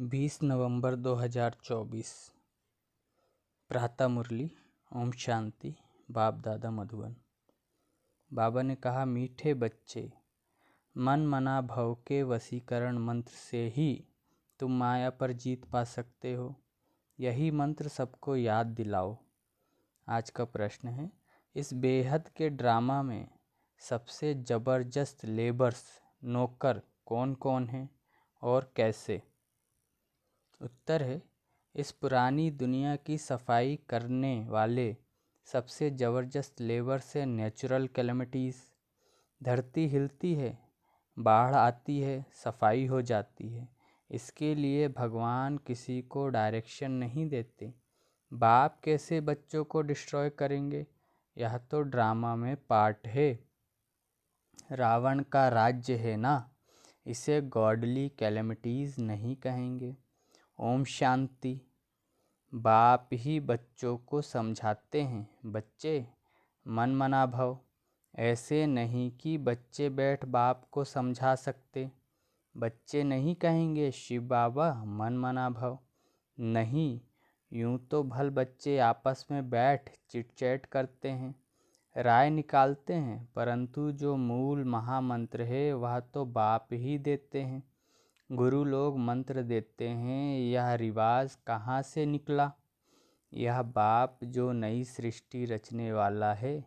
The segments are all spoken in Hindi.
20 नवंबर 2024। प्रातः मुरली। ओम शांति। बाप दादा मधुबन। बाबा ने कहा, मीठे बच्चे, मन मना भव के वशीकरण मंत्र से ही तुम माया पर जीत पा सकते हो। यही मंत्र सबको याद दिलाओ। आज का प्रश्न है, इस बेहद के ड्रामा में सबसे ज़बरदस्त लेबर्स नौकर कौन कौन हैं और कैसे? उत्तर है, इस पुरानी दुनिया की सफाई करने वाले सबसे ज़बरदस्त लेबर से नेचुरल कैलेमिटीज़। धरती हिलती है, बाढ़ आती है, सफाई हो जाती है। इसके लिए भगवान किसी को डायरेक्शन नहीं देते। बाप कैसे बच्चों को डिस्ट्रॉय करेंगे, यह तो ड्रामा में पार्ट है। रावण का राज्य है ना, इसे गॉडली कैलेमिटीज़ नहीं कहेंगे। ओम शांति। बाप ही बच्चों को समझाते हैं, बच्चे मन मना भव। ऐसे नहीं कि बच्चे बैठ बाप को समझा सकते। बच्चे नहीं कहेंगे शिव बाबा मन मना भव। नहीं, यूं तो भल बच्चे आपस में बैठ चिट-चैट करते हैं, राय निकालते हैं, परंतु जो मूल महामंत्र है वह तो बाप ही देते हैं। गुरु लोग मंत्र देते हैं, यह रिवाज कहाँ से निकला? यह बाप जो नई सृष्टि रचने वाला है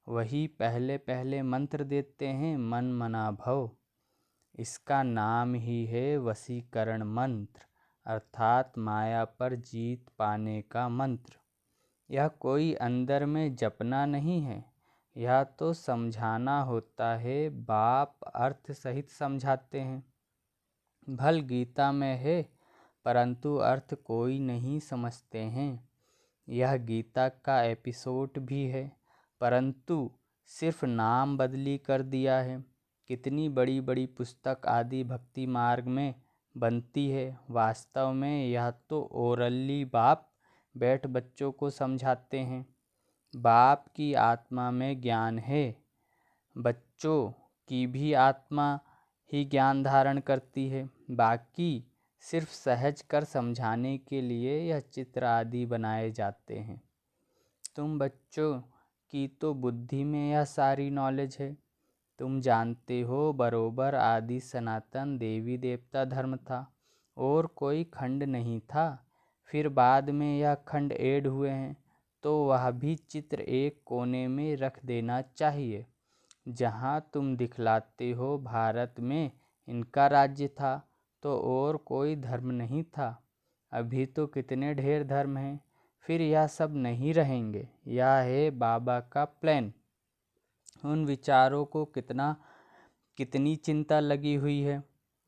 वही पहले पहले मंत्र देते हैं, मन मना भव। इसका नाम ही है वशीकरण मंत्र, अर्थात माया पर जीत पाने का मंत्र। यह कोई अंदर में जपना नहीं है, यह तो समझाना होता है। बाप अर्थ सहित समझाते हैं। भल गीता में है, परंतु अर्थ कोई नहीं समझते हैं। यह गीता का एपिसोड भी है, परंतु सिर्फ नाम बदली कर दिया है। कितनी बड़ी बड़ी पुस्तक आदि भक्ति मार्ग में बनती है, वास्तव में यह तो ओरली बाप बैठ बच्चों को समझाते हैं। बाप की आत्मा में ज्ञान है, बच्चों की भी आत्मा ही ज्ञान धारण करती है। बाकी सिर्फ सहज कर समझाने के लिए यह चित्र आदि बनाए जाते हैं। तुम बच्चों की तो बुद्धि में यह सारी नॉलेज है। तुम जानते हो बरोबर आदि सनातन देवी देवता धर्म था और कोई खंड नहीं था। फिर बाद में यह खंड ऐड हुए हैं, तो वह भी चित्र एक कोने में रख देना चाहिए। जहाँ तुम दिखलाते हो भारत में इनका राज्य था, तो और कोई धर्म नहीं था। अभी तो कितने ढेर धर्म हैं, फिर यह सब नहीं रहेंगे। यह है बाबा का प्लान। उन विचारों को कितनी चिंता लगी हुई है।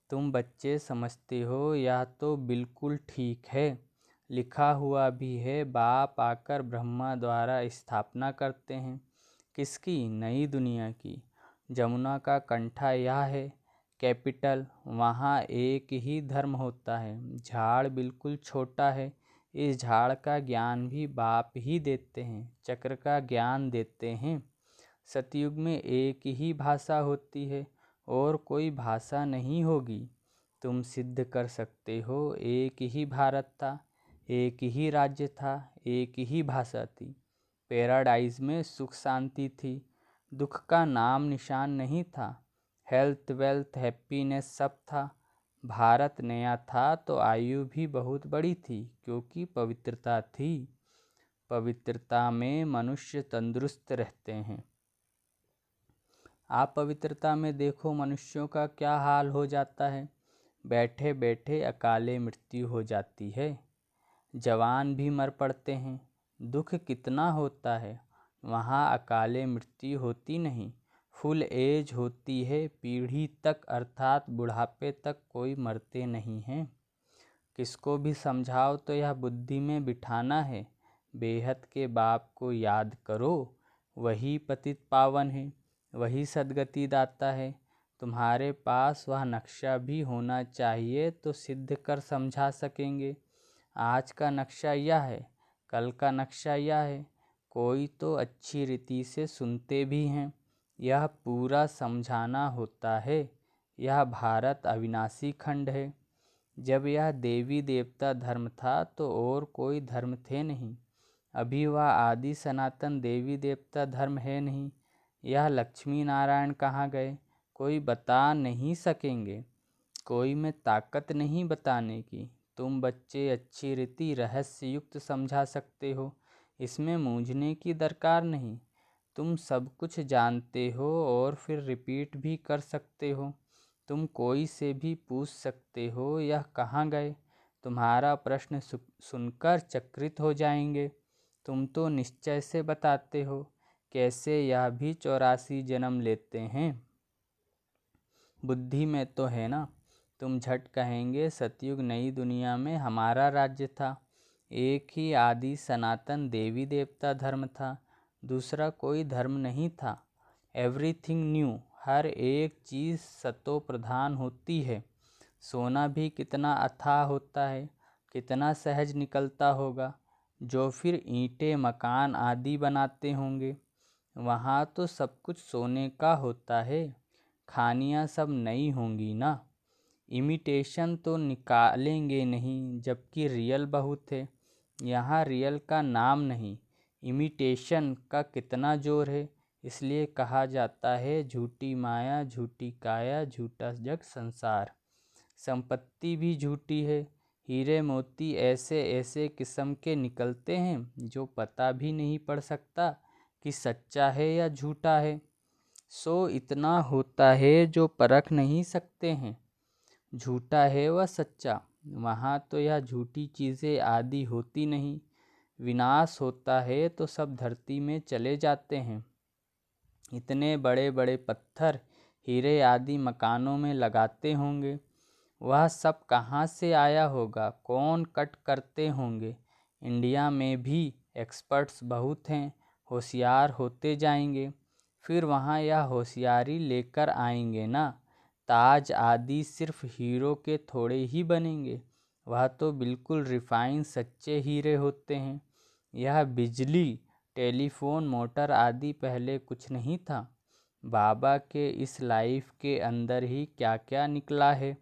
तुम बच्चे समझते हो, यह तो बिल्कुल ठीक है। लिखा हुआ भी है, बाप आकर ब्रह्मा द्वारा स्थापना करते हैं। किसकी? नई दुनिया की। जमुना का कंठा यह है कैपिटल, वहाँ एक ही धर्म होता है। झाड़ बिल्कुल छोटा है, इस झाड़ का ज्ञान भी बाप ही देते हैं। चक्र का ज्ञान देते हैं। सतयुग में एक ही भाषा होती है और कोई भाषा नहीं होगी। तुम सिद्ध कर सकते हो, एक ही भारत था, एक ही राज्य था, एक ही भाषा थी। पैराडाइज में सुख शांति थी, दुख का नाम निशान नहीं था। हेल्थ वेल्थ हैप्पीनेस सब था। भारत नया था तो आयु भी बहुत बड़ी थी, क्योंकि पवित्रता थी। पवित्रता में मनुष्य तंदुरुस्त रहते हैं। आप पवित्रता में देखो मनुष्यों का क्या हाल हो जाता है। बैठे बैठे अकाले मृत्यु हो जाती है, जवान भी मर पड़ते हैं। दुख कितना होता है, वहाँ अकाले मृत्यु होती नहीं, फुल एज होती है। पीढ़ी तक अर्थात बुढ़ापे तक कोई मरते नहीं हैं। किसको भी समझाओ तो यह बुद्धि में बिठाना है, बेहद के बाप को याद करो, वही पतित पावन है, वही सद्गति दाता है। तुम्हारे पास वह नक्शा भी होना चाहिए तो सिद्ध कर समझा सकेंगे। आज का नक्शा यह है, कल का नक्शा यह है। कोई तो अच्छी रीति से सुनते भी हैं। यह पूरा समझाना होता है। यह भारत अविनाशी खंड है। जब यह देवी देवता धर्म था तो और कोई धर्म थे नहीं। अभी वह आदि सनातन देवी देवता धर्म है नहीं। यह लक्ष्मी नारायण कहाँ गए? कोई बता नहीं सकेंगे। कोई में ताकत नहीं बताने की। तुम बच्चे अच्छी रीति रहस्य युक्त समझा सकते हो, इसमें मूंझने की दरकार नहीं। तुम सब कुछ जानते हो और फिर रिपीट भी कर सकते हो। तुम कोई से भी पूछ सकते हो यह कहाँ गए। तुम्हारा प्रश्न सुनकर चकित हो जाएंगे। तुम तो निश्चय से बताते हो। कैसे यह भी 84 जन्म लेते हैं? बुद्धि में तो है ना। तुम झट कहेंगे सतयुग नई दुनिया में हमारा राज्य था। एक ही आदि सनातन देवी देवता धर्म था, दूसरा कोई धर्म नहीं था। एवरीथिंग न्यू, हर एक चीज़ सतो प्रधान होती है। सोना भी कितना अथाह होता है, कितना सहज निकलता होगा, जो फिर ईंटें मकान आदि बनाते होंगे। वहाँ तो सब कुछ सोने का होता है। खानियाँ सब नई होंगी ना। इमिटेशन तो निकालेंगे नहीं, जबकि रियल बहुत है। यहाँ रियल का नाम नहीं, इमिटेशन का कितना जोर है। इसलिए कहा जाता है झूठी माया झूठी काया झूठा जग संसार। संपत्ति भी झूठी है। हीरे मोती ऐसे ऐसे किस्म के निकलते हैं जो पता भी नहीं पड़ सकता कि सच्चा है या झूठा है। सो इतना होता है जो परख नहीं सकते हैं, झूठा है व सच्चा। वहाँ तो यह झूठी चीज़ें आदि होती नहीं। विनाश होता है तो सब धरती में चले जाते हैं। इतने बड़े बड़े पत्थर हीरे आदि मकानों में लगाते होंगे, वह सब कहाँ से आया होगा? कौन कट करते होंगे? इंडिया में भी एक्सपर्ट्स बहुत हैं, होशियार होते जाएंगे। फिर वहाँ यह होशियारी लेकर आएंगे ना। ताज आदि सिर्फ हीरो के थोड़े ही बनेंगे, वह तो बिल्कुल रिफाइन सच्चे हीरे होते हैं। यह बिजली टेलीफोन मोटर आदि पहले कुछ नहीं था। बाबा के इस लाइफ के अंदर ही क्या क्या निकला है।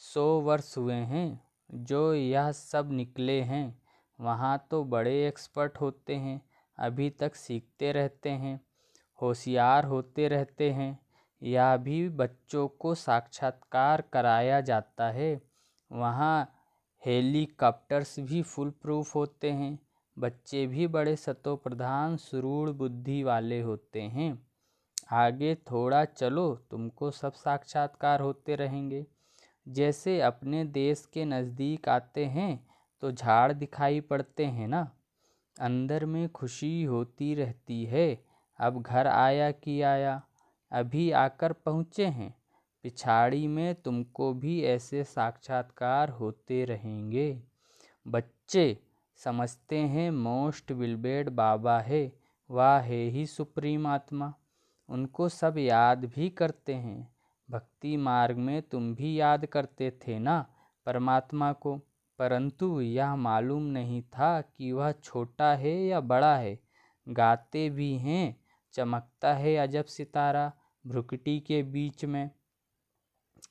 100 वर्ष हुए हैं जो यह सब निकले हैं। वहाँ तो बड़े एक्सपर्ट होते हैं, अभी तक सीखते रहते हैं, होशियार होते रहते हैं। यह भी बच्चों को साक्षात्कार कराया जाता है। वहाँ हेलीकॉप्टर्स भी फुल प्रूफ होते हैं। बच्चे भी बड़े सतोप्रधान सुरूढ़ बुद्धि वाले होते हैं। आगे थोड़ा चलो, तुमको सब साक्षात्कार होते रहेंगे। जैसे अपने देश के नज़दीक आते हैं तो झाड़ दिखाई पड़ते हैं ना। अंदर में खुशी होती रहती है। अब घर आया कि आया, अभी आकर पहुँचे हैं। पिछाड़ी में तुमको भी ऐसे साक्षात्कार होते रहेंगे। बच्चे समझते हैं मोस्ट विलबेड बाबा है, वह है ही सुप्रीम आत्मा। उनको सब याद भी करते हैं। भक्ति मार्ग में तुम भी याद करते थे ना परमात्मा को, परंतु यह मालूम नहीं था कि वह छोटा है या बड़ा है। गाते भी हैं, चमकता है अजब सितारा भ्रुकुटी के बीच में,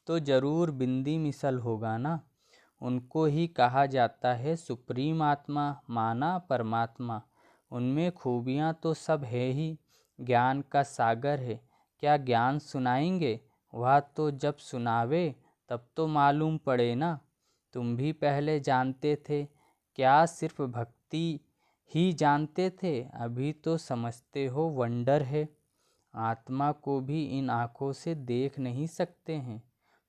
तो जरूर बिंदी मिसल होगा ना। उनको ही कहा जाता है सुप्रीम आत्मा, माना परमात्मा। उनमें खूबियाँ तो सब है ही। ज्ञान का सागर है। क्या ज्ञान सुनाएंगे? वह तो जब सुनावे तब तो मालूम पड़े ना। तुम भी पहले जानते थे क्या? सिर्फ भक्ति ही जानते थे? अभी तो समझते हो वंडर है। आत्मा को भी इन आँखों से देख नहीं सकते हैं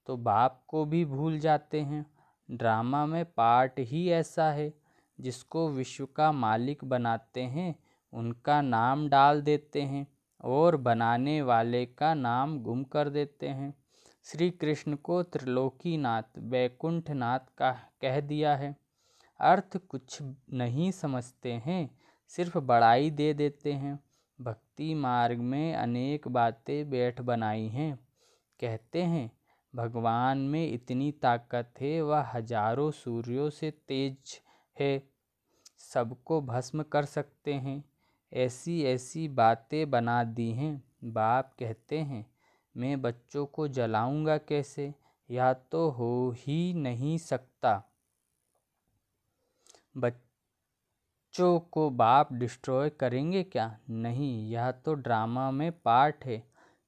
तो बाप को भी भूल जाते हैं। ड्रामा में पार्ट ही ऐसा है। जिसको विश्व का मालिक बनाते हैं उनका नाम डाल देते हैं और बनाने वाले का नाम गुम कर देते हैं। श्री कृष्ण को त्रिलोकीनाथ वैकुंठनाथ का कह दिया है। अर्थ कुछ नहीं समझते हैं, सिर्फ बड़ाई दे देते हैं। भक्ति मार्ग में अनेक बातें बैठ बनाई हैं। कहते हैं भगवान में इतनी ताकत है, वह हजारों सूर्यों से तेज है, सबको भस्म कर सकते हैं। ऐसी ऐसी बातें बना दी हैं। बाप कहते हैं मैं बच्चों को जलाऊंगा कैसे? यह तो हो ही नहीं सकता। बच्चों को बाप डिस्ट्रॉय करेंगे क्या? नहीं, यह तो ड्रामा में पार्ट है।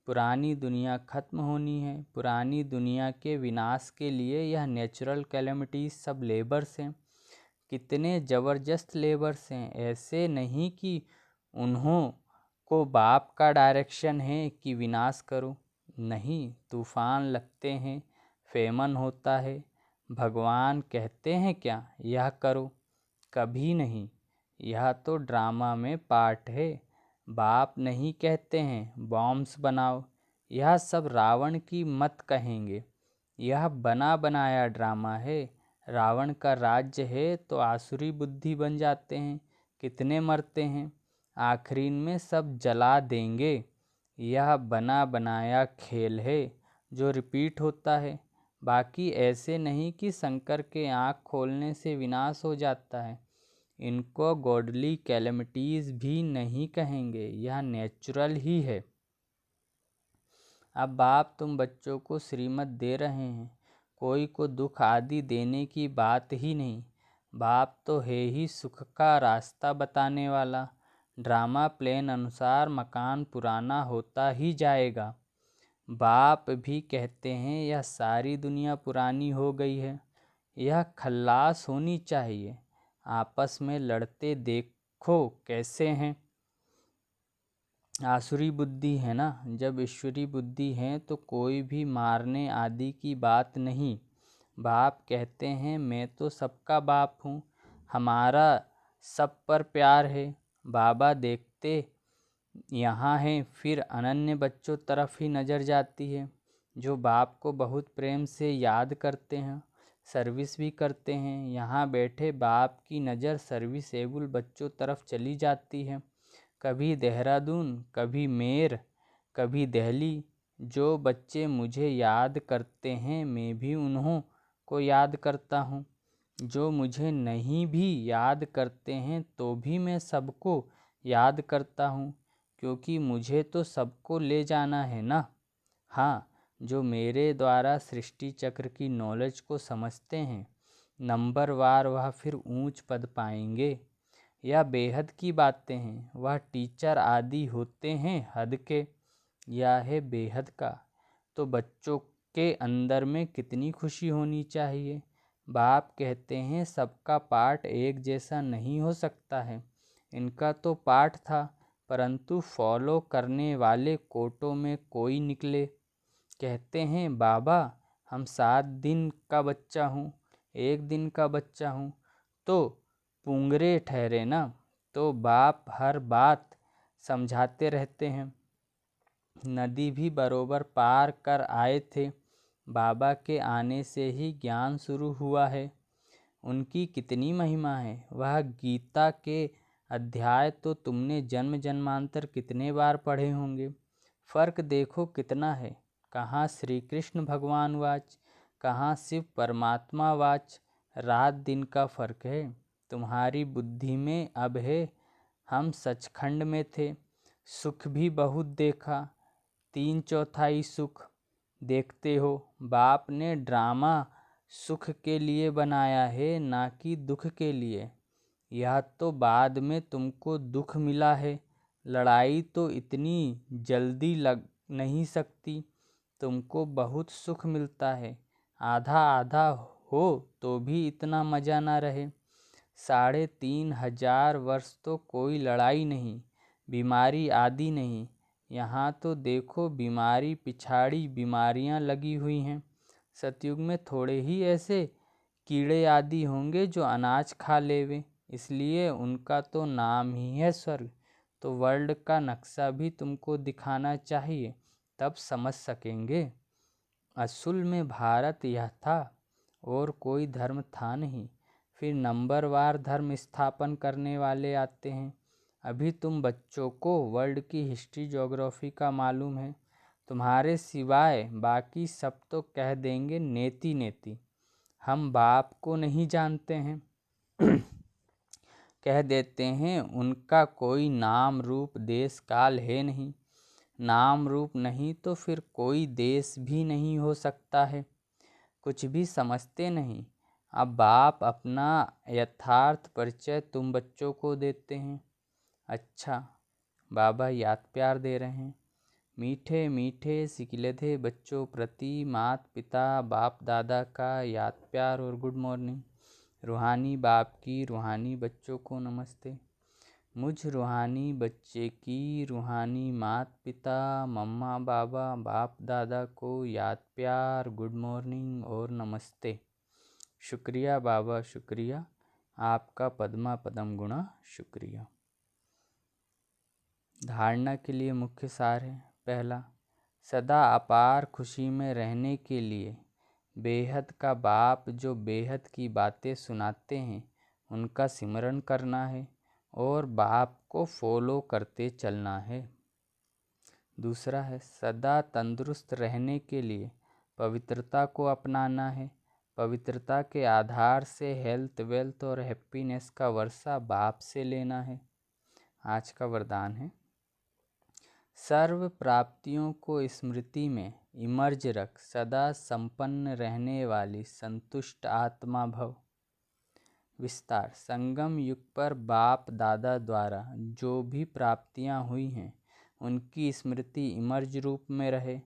पुरानी दुनिया खत्म होनी है। पुरानी दुनिया के विनाश के लिए यह नेचुरल कैलेमिटीज सब लेबर्स हैं। कितने ज़बरदस्त लेबर्स हैं। ऐसे नहीं कि उन्हों को बाप का डायरेक्शन है कि विनाश करो। नहीं, तूफान लगते हैं, फेमन होता है। भगवान कहते हैं क्या यह करो? कभी नहीं। यह तो ड्रामा में पार्ट है। बाप नहीं कहते हैं बॉम्ब्स बनाओ। यह सब रावण की मत कहेंगे। यह बना बनाया ड्रामा है। रावण का राज्य है तो आसुरी बुद्धि बन जाते हैं। कितने मरते हैं। आखिरी में सब जला देंगे। यह बना बनाया खेल है जो रिपीट होता है। बाकी ऐसे नहीं कि शंकर के आँख खोलने से विनाश हो जाता है। इनको गॉडली कैलेमिटीज़ भी नहीं कहेंगे। यह नेचुरल ही है। अब बाप तुम बच्चों को श्रीमत दे रहे हैं। कोई को दुख आदि देने की बात ही नहीं। बाप तो है ही सुख का रास्ता बताने वाला। ड्रामा प्लान अनुसार मकान पुराना होता ही जाएगा। बाप भी कहते हैं यह सारी दुनिया पुरानी हो गई है। यह खल्लास होनी चाहिए। आपस में लड़ते देखो कैसे हैं। आसुरी बुद्धि है ना। जब ईश्वरी बुद्धि है तो कोई भी मारने आदि की बात नहीं। बाप कहते हैं मैं तो सबका बाप हूँ, हमारा सब पर प्यार है। बाबा देखते यहाँ हैं, फिर अनन्य बच्चों तरफ ही नज़र जाती है जो बाप को बहुत प्रेम से याद करते हैं, सर्विस भी करते हैं। यहाँ बैठे बाप की नज़र सर्विसेबल बच्चों तरफ चली जाती है। कभी देहरादून, कभी मेर, कभी दिल्ली। जो बच्चे मुझे याद करते हैं मैं भी उन्हों को याद करता हूँ। जो मुझे नहीं भी याद करते हैं तो भी मैं सबको याद करता हूँ, क्योंकि मुझे तो सबको ले जाना है ना। हाँ, जो मेरे द्वारा सृष्टि चक्र की नॉलेज को समझते हैं, नंबरवार वह फिर ऊंच पद पाएंगे। यह बेहद की बातें हैं। वह टीचर आदि होते हैं हद के, यह है बेहद का। तो बच्चों के अंदर में कितनी खुशी होनी चाहिए। बाप कहते हैं सबका पाठ एक जैसा नहीं हो सकता है। इनका तो पाठ था, परंतु फॉलो करने वाले कोटों में कोई निकले। कहते हैं बाबा हम 7 दिन का बच्चा हूँ, 1 दिन का बच्चा हूँ, तो पुंगरे ठहरे ना। तो बाप हर बात समझाते रहते हैं। नदी भी बरोबर पार कर आए थे। बाबा के आने से ही ज्ञान शुरू हुआ है। उनकी कितनी महिमा है। वह गीता के अध्याय तो तुमने जन्म जन्मांतर कितने बार पढ़े होंगे। फर्क देखो कितना है। कहाँ श्री कृष्ण भगवान वाच, कहाँ शिव परमात्मा वाच। रात दिन का फर्क है। तुम्हारी बुद्धि में अब है, हम सचखंड में थे। सुख भी बहुत देखा, 3/4 सुख देखते हो। बाप ने ड्रामा सुख के लिए बनाया है, ना कि दुख के लिए। यह तो बाद में तुमको दुख मिला है। लड़ाई तो इतनी जल्दी लग नहीं सकती। तुमको बहुत सुख मिलता है। आधा आधा हो तो भी इतना मज़ा ना रहे। 3,500 वर्ष तो कोई लड़ाई नहीं, बीमारी आदि नहीं। यहाँ तो देखो बीमारी पिछाड़ी बीमारियाँ लगी हुई हैं। सतयुग में थोड़े ही ऐसे कीड़े आदि होंगे जो अनाज खा लेवे, इसलिए उनका तो नाम ही है स्वर्ग। तो वर्ल्ड का नक्शा भी तुमको दिखाना चाहिए, तब समझ सकेंगे। असल में भारत यह था और कोई धर्म था नहीं। फिर नंबरवार धर्म स्थापन करने वाले आते हैं। अभी तुम बच्चों को वर्ल्ड की हिस्ट्री ज्योग्राफी का मालूम है। तुम्हारे सिवाय बाकी सब तो कह देंगे नेति नेति, हम बाप को नहीं जानते हैं। कह देते हैं उनका कोई नाम रूप देश काल है नहीं। नाम रूप नहीं तो फिर कोई देश भी नहीं हो सकता है। कुछ भी समझते नहीं। अब बाप अपना यथार्थ परिचय तुम बच्चों को देते हैं। अच्छा, बाबा याद प्यार दे रहे हैं। मीठे मीठे सिकिलधे बच्चों प्रति माता पिता बाप दादा का याद प्यार और गुड मॉर्निंग। रूहानी बाप की रूहानी बच्चों को नमस्ते। मुझ रूहानी बच्चे की रूहानी माता पिता मम्मा बाबा बाप दादा को याद प्यार गुड मॉर्निंग और नमस्ते। शुक्रिया बाबा, शुक्रिया आपका पद्मा पदम गुणा, शुक्रिया। धारणा के लिए मुख्य सार है। पहला, सदा अपार खुशी में रहने के लिए बेहद का बाप जो बेहद की बातें सुनाते हैं उनका सिमरन करना है और बाप को फॉलो करते चलना है। दूसरा है, सदा तंदुरुस्त रहने के लिए पवित्रता को अपनाना है। पवित्रता के आधार से हेल्थ, वेल्थ और हैप्पीनेस का वर्षा बाप से लेना है। आज का वरदान है, सर्व प्राप्तियों को स्मृति में इमर्ज रख, सदा संपन्न रहने वाली संतुष्ट आत्मा भव। विस्तार, संगम युग पर बाप दादा द्वारा जो भी प्राप्तियां हुई हैं उनकी स्मृति इमर्ज रूप में रहे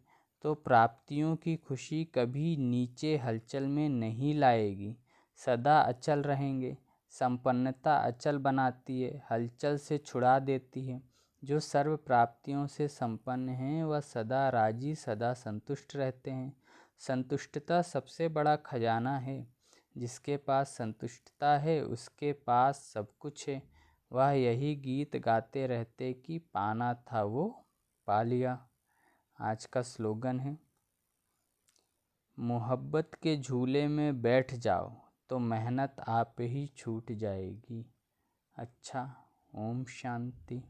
तो प्राप्तियों की खुशी कभी नीचे हलचल में नहीं लाएगी, सदा अचल रहेंगे। संपन्नता अचल बनाती है, हलचल से छुड़ा देती है। जो सर्व प्राप्तियों से संपन्न हैं वह सदा राजी, सदा संतुष्ट रहते हैं। संतुष्टता सबसे बड़ा खजाना है। जिसके पास संतुष्टता है उसके पास सब कुछ है। वह यही गीत गाते रहते कि पाना था वो पा लिया। आज का स्लोगन है, मोहब्बत के झूले में बैठ जाओ तो मेहनत आप ही छूट जाएगी। अच्छा, ओम शांति।